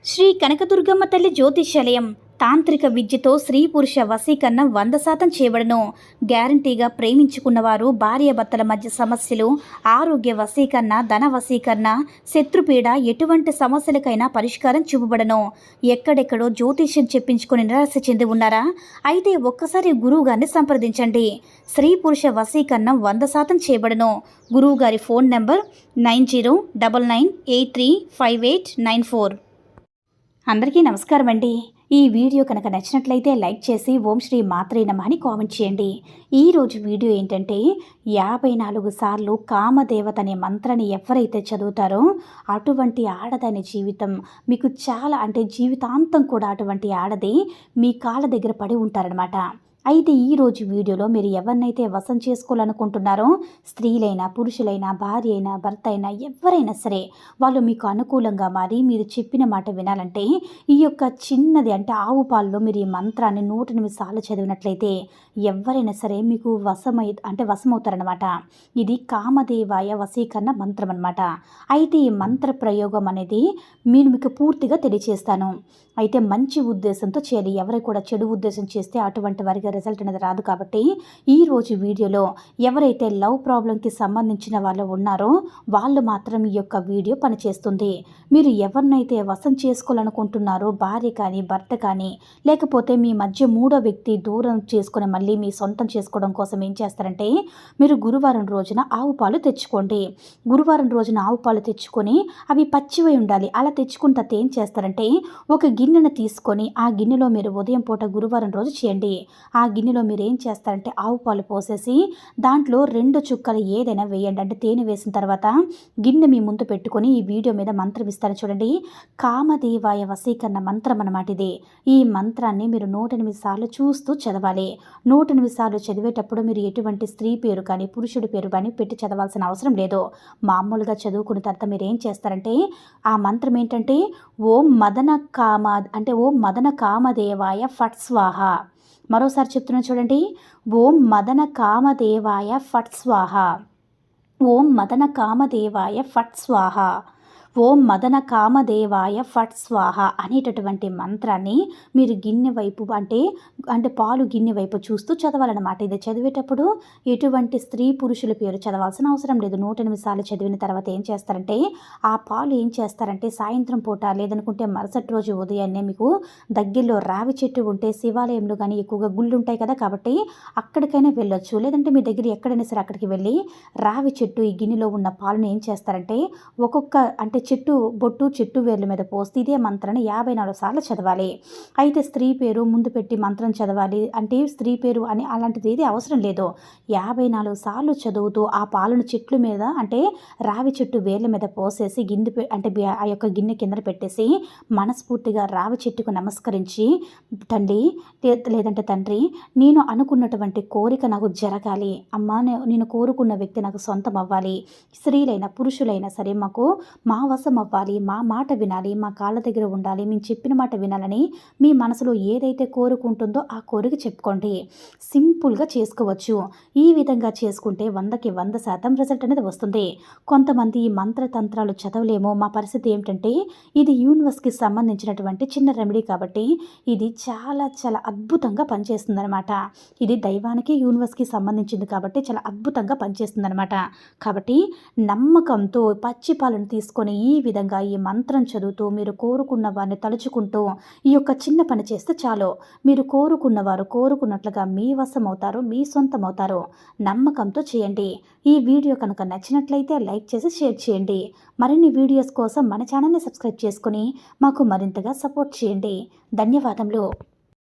శ్రీ కనకదుర్గమ్మ తల్లి జ్యోతిష్యాలయం తాంత్రిక విద్యతో స్త్రీ పురుష వశీకరణం 100% చేయబడను. గ్యారంటీగా ప్రేమించుకున్నవారు భార్యాభర్తల మధ్య సమస్యలు, ఆరోగ్య వశీకరణ, ధన వశీకరణ, శత్రుపీడ, ఎటువంటి సమస్యలకైనా పరిష్కారం చూపబడను. ఎక్కడెక్కడో జ్యోతిష్యం చెప్పించుకుని నిరాశ చెంది ఉన్నారా? అయితే ఒక్కసారి గురువుగారిని సంప్రదించండి. స్త్రీ పురుష వశీకరణం 100% చేయబడను. గురువుగారి ఫోన్ నెంబర్ 9099835894. అందరికీ నమస్కారం అండి. ఈ వీడియో కనుక నచ్చినట్లయితే లైక్ చేసి ఓం శ్రీ మాత్రే నమః అని కామెంట్ చేయండి. ఈరోజు వీడియో ఏంటంటే 54 సార్లు కామదేవత అనే మంత్రాన్ని ఎవరైతే చదువుతారో అటువంటి ఆడదాని జీవితం మీకు చాలా జీవితాంతం కూడా అటువంటి ఆడది మీ కాళ్ళ దగ్గర పడి ఉంటారనమాట. అయితే ఈరోజు వీడియోలో మీరు ఎవరినైతే వశం చేసుకోవాలనుకుంటున్నారో స్త్రీలైనా, పురుషులైనా, భార్య అయినా, భర్త అయినా, ఎవరైనా సరే వాళ్ళు మీకు అనుకూలంగా మారి మీరు చెప్పిన మాట వినాలంటే ఈ యొక్క చిన్నది ఆవు పాలలో మీరు ఈ మంత్రాన్ని 108 సార్లు చదివినట్లయితే ఎవరైనా సరే మీకు వశమవుతారనమాట. ఇది కామదేవాయ వశీకరణ మంత్రం అనమాట. అయితే ఈ మంత్ర ప్రయోగం అనేది మీకు పూర్తిగా తెలియచేస్తాను. అయితే మంచి ఉద్దేశంతో చేయాలి. ఎవరు కూడా చెడు ఉద్దేశం చేస్తే అటువంటి వారికి రిజల్ట్ అనేది రాదు. కాబట్టి ఈరోజు వీడియోలో ఎవరైతే లవ్ ప్రాబ్లంకి సంబంధించిన వాళ్ళు ఉన్నారో వాళ్ళు మాత్రం ఈ యొక్క వీడియో పనిచేస్తుంది. మీరు ఎవరినైతే వశం చేసుకోవాలనుకుంటున్నారో భార్య కానీ, భర్త కానీ, లేకపోతే మీ మధ్య మూడో వ్యక్తి దూరం చేసుకుని మళ్ళీ మీ సొంతం చేసుకోవడం కోసం ఏం చేస్తారంటే మీరు గురువారం రోజున ఆవు పాలు తెచ్చుకోండి. గురువారం రోజున ఆవు పాలు తెచ్చుకొని అవి పచ్చివై ఉండాలి. అలా తెచ్చుకున్న తర్వాత ఏం చేస్తారంటే ఒక గిన్నెను తీసుకొని ఆ గిన్నెలో మీరు ఉదయం పూట గురువారం రోజు చేయండి. ఆ గిన్నెలో మీరు ఏం చేస్తారంటే ఆవు పాలు పోసేసి దాంట్లో 2 చుక్కలు ఏదైనా వేయండి. తేనె వేసిన తర్వాత గిన్నె మీ ముందు పెట్టుకొని ఈ వీడియో మీద మంత్రం ఇస్తాను చూడండి. కామదేవాయ వశీకరణ మంత్రం అన్నమాట ఇది. ఈ మంత్రాన్ని మీరు 108 సార్లు చూస్తూ చదవాలి. 108 సార్లు చదివేటప్పుడు మీరు ఎటువంటి స్త్రీ పేరు కానీ, పురుషుడి పేరు కానీ పెట్టి చదవాల్సిన అవసరం లేదు. మామూలుగా చదువుకున్న తర్వాత మీరు ఏం చేస్తారంటే ఆ మంత్రం ఏంటంటే ఓం మదన కామదేవాయ ఫట్ స్వాహ. మరోసారి చెప్తున్నాను చూడండి. ఓం మదన కామదేవాయ ఫట్ స్వాహ. ఓం మదన కామదేవాయ ఫట్ స్వాహ. ఓం మదన కామదేవాయ ఫట్ స్వాహ అనేటటువంటి మంత్రాన్ని మీరు గిన్నె వైపు పాలు గిన్నె వైపు చూస్తూ చదవాలన్నమాట. ఇది చదివేటప్పుడు ఎటువంటి స్త్రీ పురుషుల పేరు చదవాల్సిన అవసరం లేదు. 108 సార్లు చదివిన తర్వాత ఏం చేస్తారంటే ఆ పాలు ఏం చేస్తారంటే సాయంత్రం పూట లేదనుకుంటే మరుసటి రోజు ఉదయాన్నే మీకు దగ్గరలో రావి చెట్టు ఉంటే శివాలయంలో కానీ ఎక్కువగా గుళ్ళు ఉంటాయి కదా, కాబట్టి అక్కడికైనా వెళ్ళొచ్చు. లేదంటే మీ దగ్గర ఎక్కడైనా సరే అక్కడికి వెళ్ళి రావి చెట్టు ఈ గిన్నెలో ఉన్న పాలను ఏం చేస్తారంటే ఒక్కొక్క చెట్టు వేర్ల మీద పోస్తే ఇదే మంత్రాన్ని 54 సార్లు చదవాలి. అయితే స్త్రీ పేరు ముందు పెట్టి మంత్రం చదవాలి స్త్రీ పేరు అని అలాంటిది ఏది అవసరం లేదు. 54 సార్లు చదువుతూ ఆ పాలను చెట్ల మీద రావి చెట్టు వేర్ల మీద పోసేసి ఆ యొక్క గిన్నె కింద పెట్టేసి మనస్ఫూర్తిగా రావి చెట్టుకు నమస్కరించి తండ్రి నేను అనుకున్నటువంటి కోరిక నాకు జరగాలి. అమ్మా, నేను కోరుకున్న వ్యక్తి నాకు సొంతం అవ్వాలి. స్త్రీలైనా పురుషులైనా సరే మాకు మా వశం అవ్వాలి, మా మాట వినాలి, మా కాళ్ళ దగ్గర ఉండాలి, మేము చెప్పిన మాట వినాలని మీ మనసులో ఏదైతే కోరుకుంటుందో ఆ కోరిక చెప్పుకోండి. సింపుల్గా చేసుకోవచ్చు. ఈ విధంగా చేసుకుంటే 100కి 100% రిజల్ట్ అనేది వస్తుంది. కొంతమంది ఈ మంత్రతంత్రాలు చదవలేమో, మా పరిస్థితి ఏమిటంటే ఇది యూనివర్స్కి సంబంధించినటువంటి చిన్న రెమెడీ కాబట్టి ఇది చాలా చాలా అద్భుతంగా పనిచేస్తుంది అనమాట. ఇది దైవానికి యూనివర్స్కి సంబంధించింది కాబట్టి చాలా అద్భుతంగా పనిచేస్తుంది అనమాట. కాబట్టి నమ్మకంతో పచ్చి పాలను తీసుకొని ఈ విధంగా ఈ మంత్రం చదువుతూ మీరు కోరుకున్న వారిని తలుచుకుంటూ ఈ యొక్క చిన్న పని చేస్తే చాలు. మీరు కోరుకున్నవారు కోరుకున్నట్లుగా మీ వశం అవుతారు, మీ సొంతం అవుతారు. నమ్మకంతో చేయండి. ఈ వీడియో కనుక నచ్చినట్లయితే లైక్ చేసి షేర్ చేయండి. మరిన్ని వీడియోస్ కోసం మన ఛానల్ని సబ్స్క్రైబ్ చేసుకుని మాకు మరింతగా సపోర్ట్ చేయండి. ధన్యవాదములు.